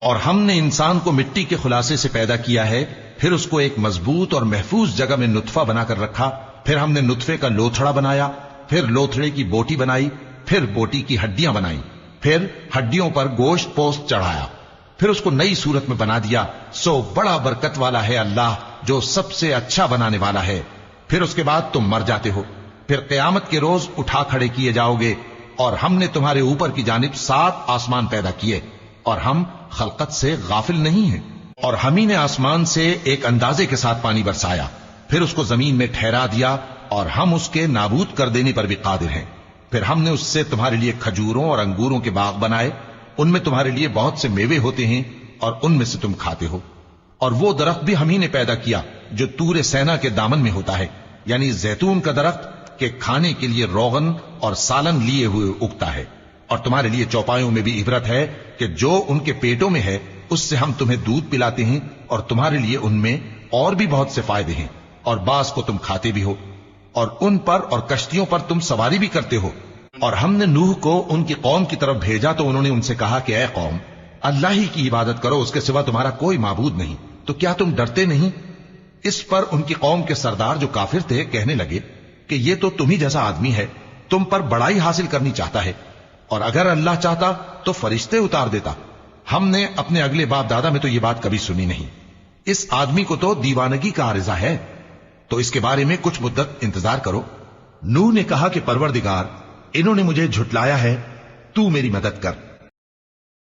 اور ہم نے انسان کو مٹی کے خلاصے سے پیدا کیا ہے، پھر اس کو ایک مضبوط اور محفوظ جگہ میں نطفہ بنا کر رکھا، پھر ہم نے نطفے کا لوتھڑا بنایا، پھر لوتھڑے کی بوٹی بنائی، پھر بوٹی کی ہڈیاں بنائیں، پھر ہڈیوں پر گوشت پوست چڑھایا، پھر اس کو نئی صورت میں بنا دیا۔ سو بڑا برکت والا ہے اللہ جو سب سے اچھا بنانے والا ہے۔ پھر اس کے بعد تم مر جاتے ہو، پھر قیامت کے روز اٹھا کھڑے کیے جاؤ گے، اور ہم نے تمہارے اوپر کی جانب 7 آسمان پیدا کیے، اور ہم خلقت سے غافل نہیں ہیں۔ اور ہم ہی نے آسمان سے ایک اندازے کے ساتھ پانی برسایا، پھر اس کو زمین میں ٹھہرا دیا، اور ہم اس کے نابود کر دینے پر بھی قادر ہیں۔ پھر ہم نے اس سے تمہارے لیے کھجوروں اور انگوروں کے باغ بنائے، ان میں تمہارے لیے بہت سے میوے ہوتے ہیں، اور ان میں سے تم کھاتے ہو۔ اور وہ درخت بھی ہم ہی نے پیدا کیا جو طور سینا کے دامن میں ہوتا ہے، یعنی زیتون کا درخت کہ کھانے کے لیے روغن اور سالن لیے ہوئے اگتا ہے۔ اور تمہارے لیے چوپایوں میں بھی عبرت ہے کہ جو ان کے پیٹوں میں ہے اس سے ہم تمہیں دودھ پلاتے ہیں، اور تمہارے لیے ان میں اور بھی بہت سے فائدے ہیں، اور بعض کو تم کھاتے بھی ہو، اور ان پر اور کشتیوں پر تم سواری بھی کرتے ہو۔ اور ہم نے نوح کو ان کی قوم کی طرف بھیجا تو انہوں نے ان سے کہا کہ اے قوم، اللہ ہی کی عبادت کرو، اس کے سوا تمہارا کوئی معبود نہیں، تو کیا تم ڈرتے نہیں؟ اس پر ان کی قوم کے سردار جو کافر تھے کہنے لگے کہ یہ تو تم ہی جیسا آدمی ہے، تم پر بڑائی حاصل کرنی چاہتا ہے، اور اگر اللہ چاہتا تو فرشتے اتار دیتا۔ ہم نے اپنے اگلے باپ دادا میں تو یہ بات کبھی سنی نہیں، اس آدمی کو تو دیوانگی کا عارضہ ہے، تو اس کے بارے میں کچھ مدت انتظار کرو۔ نوح نے کہا کہ پروردگار، انہوں نے مجھے جھٹلایا ہے، تو میری مدد کر۔